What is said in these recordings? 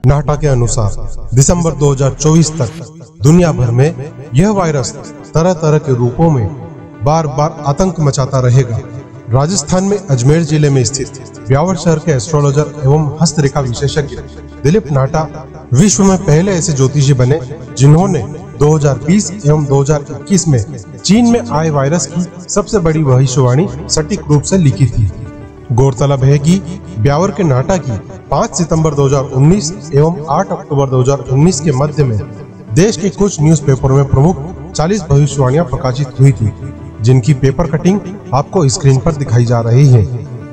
नाटा के अनुसार दिसंबर 2024 तक दुनिया भर में यह वायरस तरह तरह के रूपों में बार बार आतंक मचाता रहेगा। राजस्थान में अजमेर जिले में स्थित ब्यावर शहर के एस्ट्रोलॉजर एवं हस्तरेखा विशेषज्ञ दिलीप नाटा विश्व में पहले ऐसे ज्योतिषी बने जिन्होंने 2020 एवं 2021 में चीन में आए वायरस की सबसे बड़ी भविष्यवाणी सटीक रूप से लिखी थी। गौरतलब है कि ब्यावर के नाटा की 5 सितंबर 2019 एवं 8 अक्टूबर 2019 के मध्य में देश के कुछ न्यूज़पेपरों में प्रमुख 40 भविष्यवाणियां प्रकाशित हुई थी, जिनकी पेपर कटिंग आपको स्क्रीन पर दिखाई जा रही है।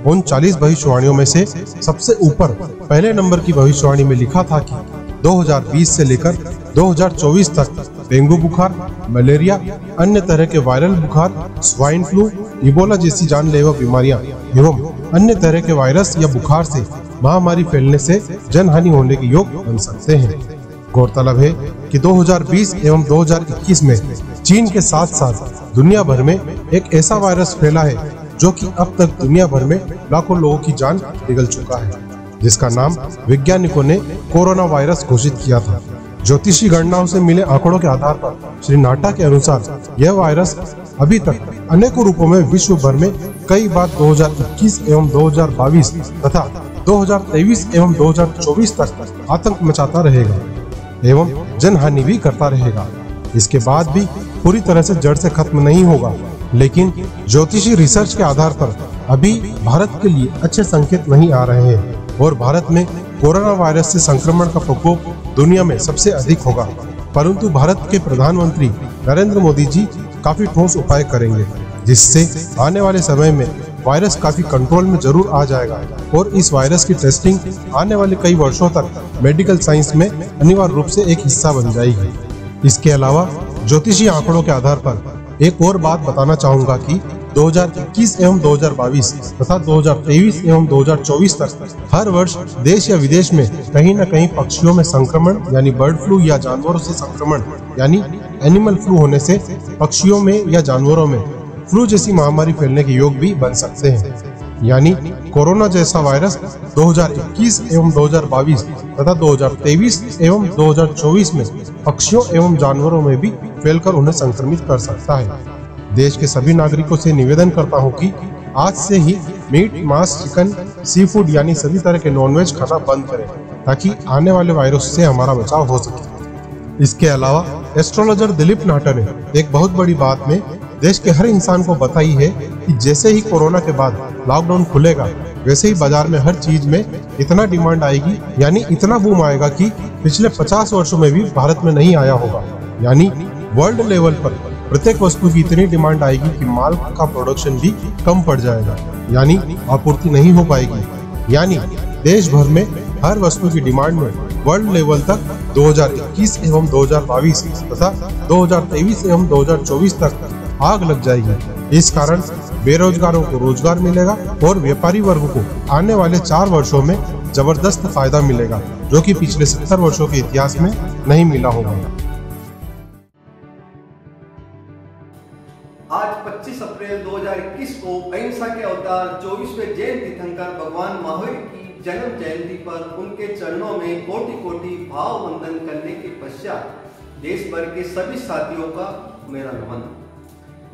उन 40 भविष्यवाणियों में से सबसे ऊपर पहले नंबर की भविष्यवाणी में लिखा था कि 2020 से लेकर 2024 तक डेंगू बुखार, मलेरिया, अन्य तरह के वायरल बुखार, स्वाइन फ्लू, इबोला जैसी जानलेवा बीमारियां एवं अन्य तरह के वायरस या बुखार से महामारी फैलने से जनहानि होने के योग बन सकते हैं। गौरतलब है कि 2020 एवं 2021 में चीन के साथ साथ दुनिया भर में एक ऐसा वायरस फैला है जो कि अब तक दुनिया भर में लाखों लोगों की जान निगल चुका है, जिसका नाम वैज्ञानिकों ने कोरोना वायरस घोषित किया था। ज्योतिषी गणनाओं से मिले आंकड़ों के आधार पर श्री नाटा के अनुसार यह वायरस अभी तक अनेकों रूपों में विश्व भर में कई बार 2021 एवं 2022 तथा 2023 एवं 2024 तक आतंक मचाता रहेगा एवं जनहानि भी करता रहेगा। इसके बाद भी पूरी तरह से जड़ से खत्म नहीं होगा, लेकिन ज्योतिषी रिसर्च के आधार पर अभी भारत के लिए अच्छे संकेत नहीं आ रहे हैं और भारत में कोरोना वायरस से संक्रमण का प्रकोप दुनिया में सबसे अधिक होगा। परंतु भारत के प्रधानमंत्री नरेंद्र मोदी जी काफी ठोस उपाय करेंगे, जिससे आने वाले समय में वायरस काफी कंट्रोल में जरूर आ जाएगा और इस वायरस की टेस्टिंग आने वाले कई वर्षों तक मेडिकल साइंस में अनिवार्य रूप से एक हिस्सा बन जाएगी। इसके अलावा ज्योतिषी आंकड़ों के आधार पर एक और बात बताना चाहूंगा कि 2021 एवं 2022 तथा 2023 एवं 2024 तक हर वर्ष देश या विदेश में कहीं न कहीं पक्षियों में संक्रमण यानी बर्ड फ्लू या जानवरों से संक्रमण यानी एनिमल फ्लू होने से पक्षियों में या जानवरों में फ्लू जैसी महामारी फैलने के योग भी बन सकते हैं। यानी कोरोना जैसा वायरस 2021 एवं 2022 तथा 2023 एवं 2024 में पक्षियों एवं जानवरों में भी फैलकर उन्हें संक्रमित कर सकता है। देश के सभी नागरिकों से निवेदन करता हूं कि आज से ही मीट, मांस, चिकन, सी फूड यानी सभी तरह के नॉनवेज खाना बंद करें, ताकि आने वाले वायरस से हमारा बचाव हो सके। इसके अलावा एस्ट्रोलॉजर दिलीप नाटा ने एक बहुत बड़ी बात में देश के हर इंसान को बताई है कि जैसे ही कोरोना के बाद लॉकडाउन खुलेगा, वैसे ही बाजार में हर चीज में इतना डिमांड आएगी, यानी इतना बूम आएगा कि पिछले 50 वर्षों में भी भारत में नहीं आया होगा। यानी वर्ल्ड लेवल पर प्रत्येक वस्तु की इतनी डिमांड आएगी कि माल का प्रोडक्शन भी कम पड़ जाएगा, यानी आपूर्ति नहीं हो पाएगी। यानी देश भर में हर वस्तु की डिमांड में वर्ल्ड लेवल तक 2021 एवं 2022 तथा 2023 एवं 2024 तक आग लग जाएगी। इस कारण बेरोजगारों को रोजगार मिलेगा और व्यापारी वर्ग को आने वाले 4 वर्षों में जबरदस्त फायदा मिलेगा, जो कि पिछले 70 वर्षों के इतिहास में नहीं मिला होगा। आज 25 अप्रैल 2021 को अहिंसा के अवतार 24वें जैन तीर्थंकर भगवान महावीर की जन्म जयंती पर उनके चरणों में कोटि कोटि भाव वंदन करने के पश्चात देश भर के सभी साथियों का मेरा नमन।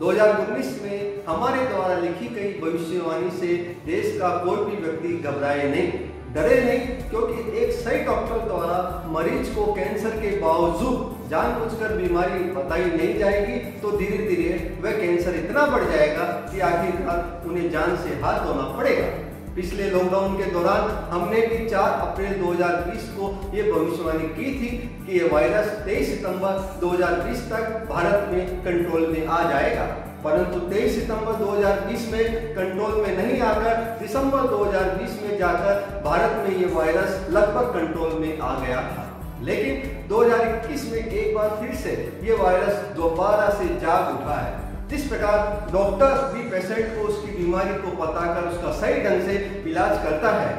2019 में हमारे द्वारा लिखी गई भविष्यवाणी से देश का कोई भी व्यक्ति घबराए नहीं, डरे नहीं, क्योंकि एक सही डॉक्टर द्वारा मरीज को कैंसर के बावजूद जानबूझकर बीमारी बताई नहीं जाएगी तो धीरे धीरे वह कैंसर इतना बढ़ जाएगा कि आखिरकार उन्हें जान से हाथ धोना पड़ेगा। पिछले लॉकडाउन के दौरान हमने भी 4 अप्रैल 2020 को ये भविष्यवाणी की थी कि ये वायरस 23 सितंबर 2020 तक भारत में कंट्रोल में आ जाएगा, परंतु 23 सितंबर 2020 में कंट्रोल में नहीं आकर दिसंबर 2020 में जाकर भारत में ये वायरस लगभग कंट्रोल में आ गया था। लेकिन 2021 में एक बार फिर से ये वायरस दोबारा से जाग उठा है। जिस प्रकार डॉक्टर भी पेशेंट को उसकी बीमारी को बताकर उसका सही ढंग से इलाज करता है,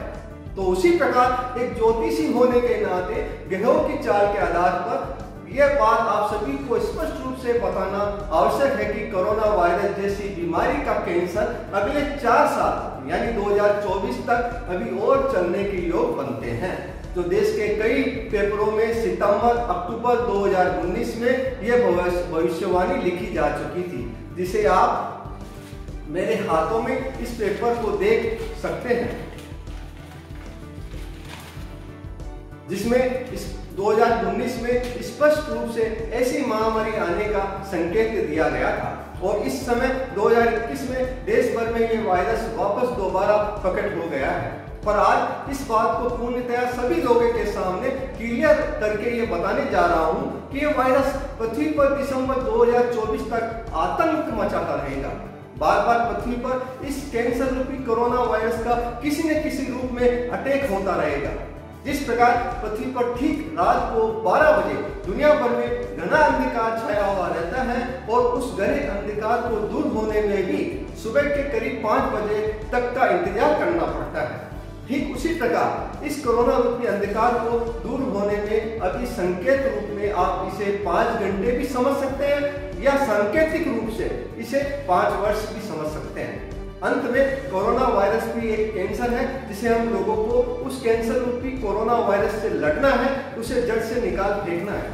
तो उसी प्रकार एक ज्योतिषी होने के नाते ग्रहों की चाल के आधार पर यह बात आप सभी को स्पष्ट रूप से बताना आवश्यक है कि कोरोना वायरस जैसी बीमारी का कैंसर अगले 4 साल यानी 2024 तक अभी और चलने के योग बनते हैं। जो देश के कई पेपरों में सितंबर अक्टूबर 2019 में यह भविष्यवाणी लिखी जा चुकी थी, जिसे आप मेरे हाथों में इस पेपर को देख सकते हैं, जिसमें इस 2019 में स्पष्ट रूप से ऐसी महामारी आने का संकेत दिया गया था। और इस समय 2021 में देश भर में ये वायरस वापस दोबारा प्रकट हो गया है। पर आज इस बात को पूर्णतया सभी लोगों के सामने क्लियर करके ये बताने जा रहा हूँ कि ये वायरस पृथ्वी पर दिसंबर 2024 तक आतंक मचाता रहेगा। बार बार पृथ्वी पर इस कैंसर रूपी कोरोना वायरस का किसी न किसी रूप में अटैक होता रहेगा। जिस प्रकार पृथ्वी पर ठीक रात को 12 बजे दुनिया भर में घना अंधकार छाया हुआ रहता है और उस घने अंधकार को दूर होने में भी सुबह के करीब 5 बजे तक का इंतजार करना पड़ता है, ठीक उसी प्रकार इस कोरोना रूपी अंधकार को दूर होने में अभी संकेत रूप में आप इसे 5 घंटे भी समझ सकते हैं या सांकेतिक रूप से इसे 5 वर्ष भी समझ सकते हैं। अंत में कोरोना वायरस भी एक कैंसर है, जिसे हम लोगों को उस कैंसर रूपी कोरोना वायरस से लड़ना है, उसे जड़ से निकाल फेंकना है।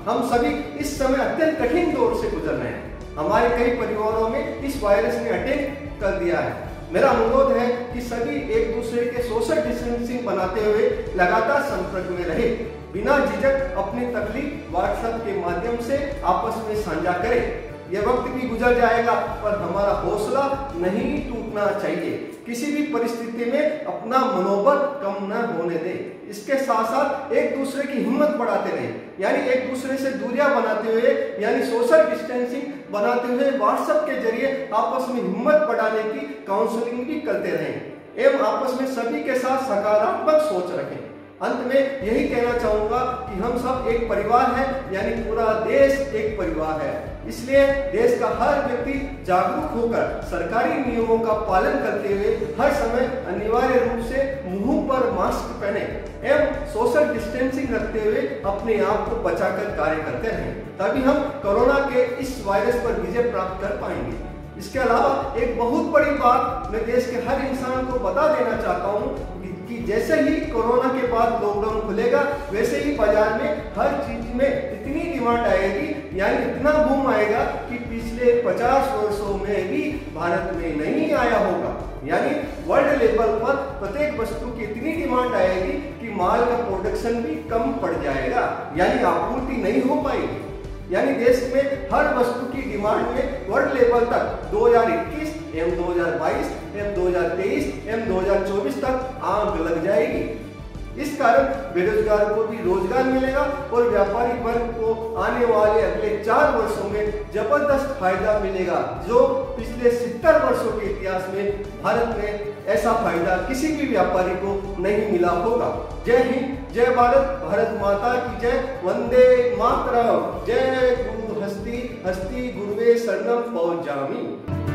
हम सभी इस समय अत्यंत कठिन दौर से गुजर रहे हैं। हमारे कई परिवारों में इस वायरस ने अटैक कर दिया है। मेरा अनुरोध है कि सभी एक दूसरे के सोशल डिस्टेंसिंग बनाते हुए लगातार संपर्क में रहे, बिना झिझक अपनी तकलीफ व्हाट्सएप के माध्यम से आपस में साझा करें। यह वक्त भी गुजर जाएगा, पर हमारा हौसला नहीं टूटना चाहिए। किसी भी परिस्थिति में अपना मनोबल कम न होने दें। इसके साथ साथ एक दूसरे की हिम्मत बढ़ाते रहें, यानी एक दूसरे से दूरियां बनाते हुए, यानी सोशल डिस्टेंसिंग बनाते हुए व्हाट्सएप के जरिए आपस में हिम्मत बढ़ाने की काउंसलिंग भी करते रहें एवं आपस में सभी के साथ सकारात्मक सोच रखें। अंत में यही कहना चाहूंगा कि हम सब एक परिवार है, यानी पूरा देश एक परिवार है। इसलिए देश का हर व्यक्ति जागरूक होकर सरकारी नियमों का पालन करते हुए हर समय अनिवार्य रूप से मुंह पर मास्क पहने एवं सोशल डिस्टेंसिंग रखते हुए अपने आप को बचाकर कार्य करते रहें, तभी हम कोरोना के इस वायरस पर विजय प्राप्त कर पाएंगे। इसके अलावा एक बहुत बड़ी बात मैं देश के हर इंसान को बता देना चाहता हूँ कि जैसे ही कोरोना के बाद लॉकडाउन खुलेगा, वैसे ही बाजार में हर चीज में इतनी डिमांड आएगी, यानी इतना बूम आएगा कि पिछले 50 वर्षों में भी भारत में नहीं आया होगा। यानी वर्ल्ड लेवल पर प्रत्येक वस्तु की इतनी डिमांड आएगी कि माल का प्रोडक्शन भी कम पड़ जाएगा, यानी आपूर्ति नहीं हो पाएगी। यानी देश में हर वस्तु की डिमांड में वर्ल्ड लेवल तक 2021 एवं 2022 एवं 2023 एवं 2024 तक आग लग जाएगी। इस कारण बेरोजगारों को भी रोजगार मिलेगा और व्यापारी वर्ग को आने वाले अगले 4 वर्षों में जबरदस्त फायदा मिलेगा, जो पिछले 70 वर्षों के इतिहास में भारत में ऐसा फायदा किसी भी व्यापारी को नहीं मिला होगा। जय हिंद, जय भारत, भारत माता की जय, वंदे मातरम, जय गुरु हस्ती हस्ती गुरुवे शरणम पहुंचामी।